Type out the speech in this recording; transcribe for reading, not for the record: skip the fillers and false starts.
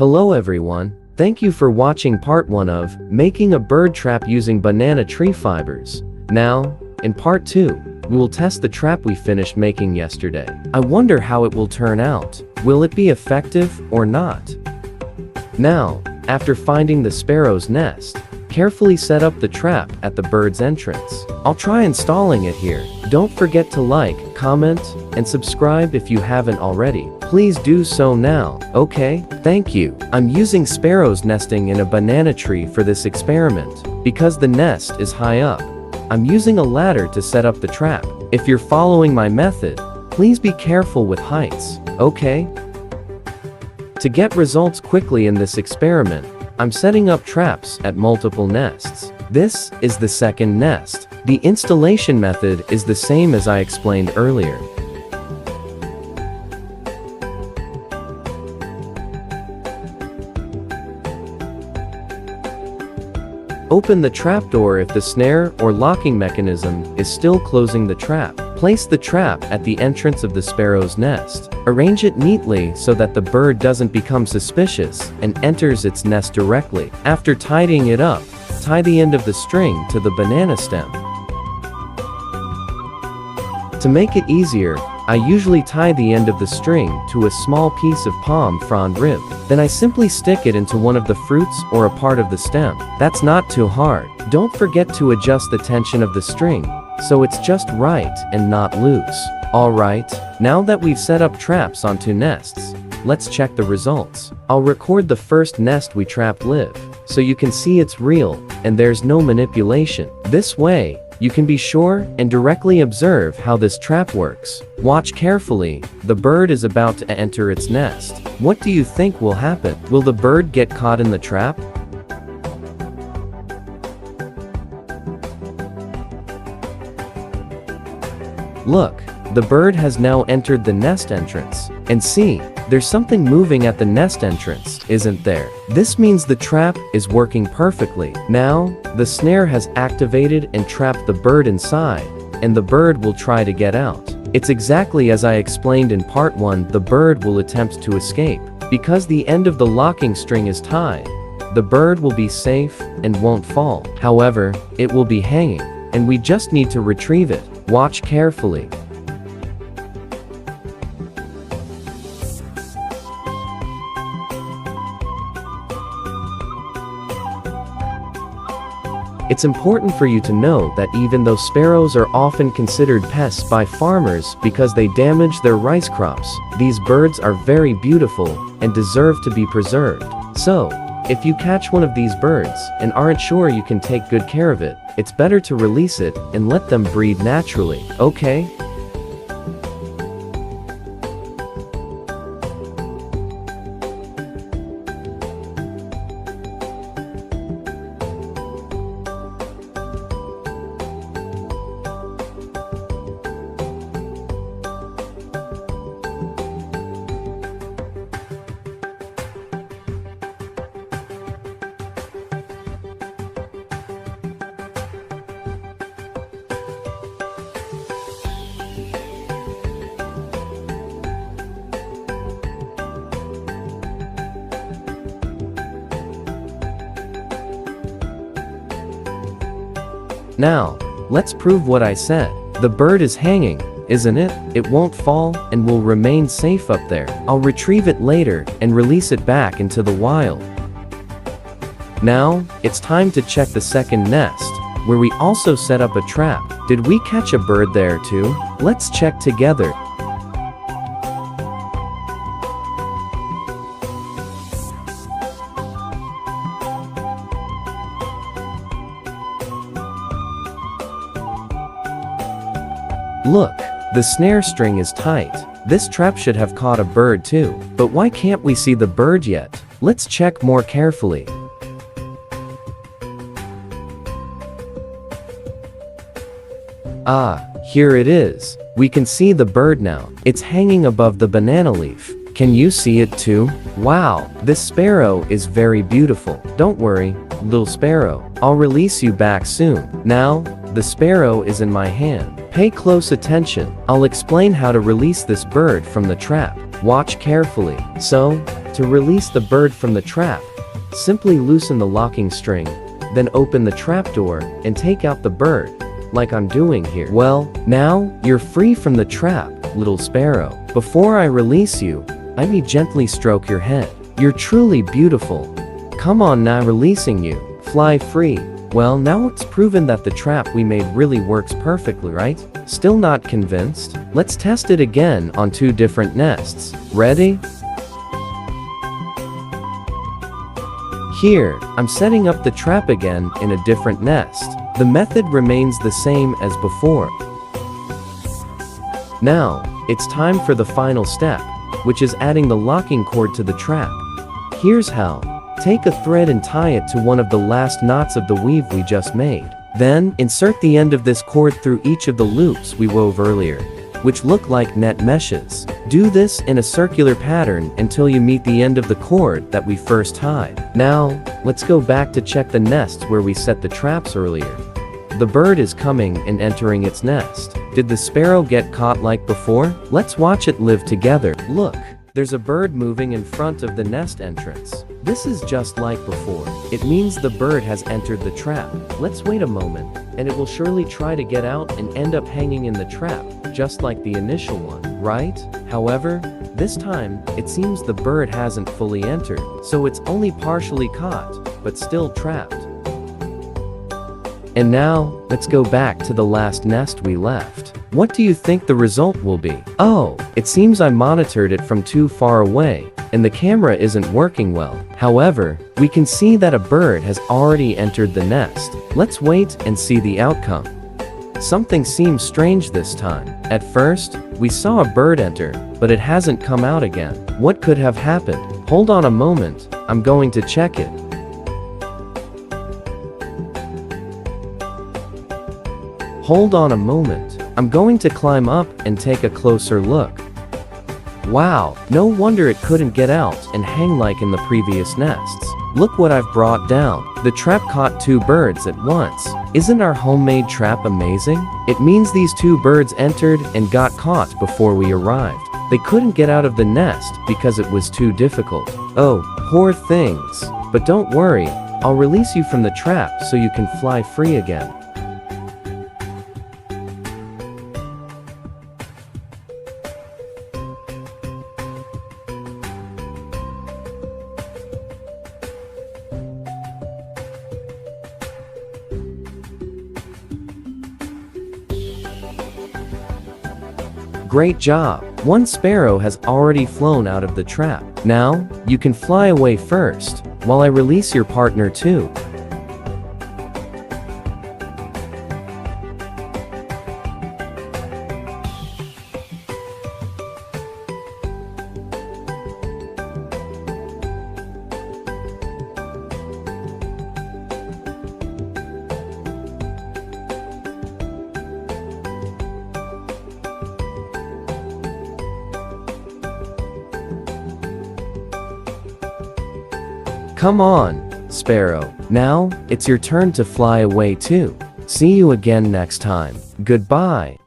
Hello everyone, thank you for watching part 1 of making a bird trap using banana tree fibers. Now, in part 2, we will test the trap we finished making yesterday. I wonder how it will turn out. Will it be effective or not? Now, after finding the sparrow's nest, carefully set up the trap at the bird's entrance. I'll try installing it here. Don't forget to like, comment, and subscribe if you haven't already. Please do so now, okay? Thank you. I'm using sparrows nesting in a banana tree for this experiment. Because the nest is high up, I'm using a ladder to set up the trap. If you're following my method, please be careful with heights, okay? To get results quickly in this experiment, I'm setting up traps at multiple nests. This is the second nest. The installation method is the same as I explained earlier. Open the trapdoor if the snare or locking mechanism is still closing the trap. Place the trap at the entrance of the sparrow's nest. Arrange it neatly so that the bird doesn't become suspicious and enters its nest directly. After tidying it up, tie the end of the string to the banana stem. To make it easier, I usually tie the end of the string to a small piece of palm frond rib. Then I simply stick it into one of the fruits or a part of the stem. That's not too hard. Don't forget to adjust the tension of the string, so it's just right and not loose. Alright, now that we've set up traps onto nests, let's check the results. I'll record the first nest we trapped live, so you can see it's real, and there's no manipulation. This way, you can be sure and directly observe how this trap works. Watch carefully, the bird is about to enter its nest. What do you think will happen? Will the bird get caught in the trap? Look, the bird has now entered the nest entrance. And see, there's something moving at the nest entrance, isn't there? This means the trap is working perfectly. Now, the snare has activated and trapped the bird inside, and the bird will try to get out. It's exactly as I explained in part 1, the bird will attempt to escape. Because the end of the locking string is tied, the bird will be safe and won't fall. However, it will be hanging, and we just need to retrieve it. Watch carefully. It's important for you to know that even though sparrows are often considered pests by farmers because they damage their rice crops, these birds are very beautiful and deserve to be preserved. So, if you catch one of these birds and aren't sure you can take good care of it, it's better to release it and let them breed naturally, okay? Now, let's prove what I said. The bird is hanging, isn't it? It won't fall and will remain safe up there. I'll retrieve it later and release it back into the wild. Now, it's time to check the second nest, where we also set up a trap. Did we catch a bird there too? Let's check together. Look, the snare string is tight. This trap should have caught a bird too. But why can't we see the bird yet? Let's check more carefully. Ah, here it is. We can see the bird now. It's hanging above the banana leaf. Can you see it too? Wow, this sparrow is very beautiful. Don't worry, little sparrow. I'll release you back soon. Now, the sparrow is in my hand. Pay close attention. I'll explain how to release this bird from the trap. Watch carefully. So, to To release the bird from the trap, simply loosen the locking string, then open the trapdoor and take out the bird, like I'm doing here. Well, now you're free from the trap, little sparrow. Before I release you, I may gently stroke your head. You're truly beautiful. Come on now, releasing you. Fly free. Well, now it's proven that the trap we made really works perfectly, right? Still not convinced? Let's test it again on 2 different nests. Ready? Here, I'm setting up the trap again in a different nest. The method remains the same as before. Now, it's time for the final step, which is adding the locking cord to the trap. Here's how. Take a thread and tie it to one of the last knots of the weave we just made. Then, insert the end of this cord through each of the loops we wove earlier, which look like net meshes. Do this in a circular pattern until you meet the end of the cord that we first tied. Now, let's go back to check the nest where we set the traps earlier. The bird is coming and entering its nest. Did the sparrow get caught like before? Let's watch it live together. Look, there's a bird moving in front of the nest entrance. This is just like before. It means the bird has entered the trap. Let's wait a moment, and it will surely try to get out and end up hanging in the trap, just like the initial one, right? However, this time, it seems the bird hasn't fully entered, so it's only partially caught, but still trapped. And now, let's go back to the last nest we left. What do you think the result will be? Oh, it seems I monitored it from too far away, and the camera isn't working well. However, we can see that a bird has already entered the nest. Let's wait and see the outcome. Something seems strange this time. At first, we saw a bird enter, but it hasn't come out again. What could have happened? Hold on a moment, I'm going to check it. Hold on a moment. I'm going to climb up and take a closer look. Wow, no wonder it couldn't get out and hang like in the previous nests. Look what I've brought down. The trap caught 2 birds at once. Isn't our homemade trap amazing? It means these 2 birds entered and got caught before we arrived. They couldn't get out of the nest because it was too difficult. Oh, poor things. But don't worry, I'll release you from the trap so you can fly free again. Great job! 1 sparrow has already flown out of the trap. Now, you can fly away first, while I release your partner too. Come on, sparrow. Now, it's your turn to fly away too. See you again next time. Goodbye.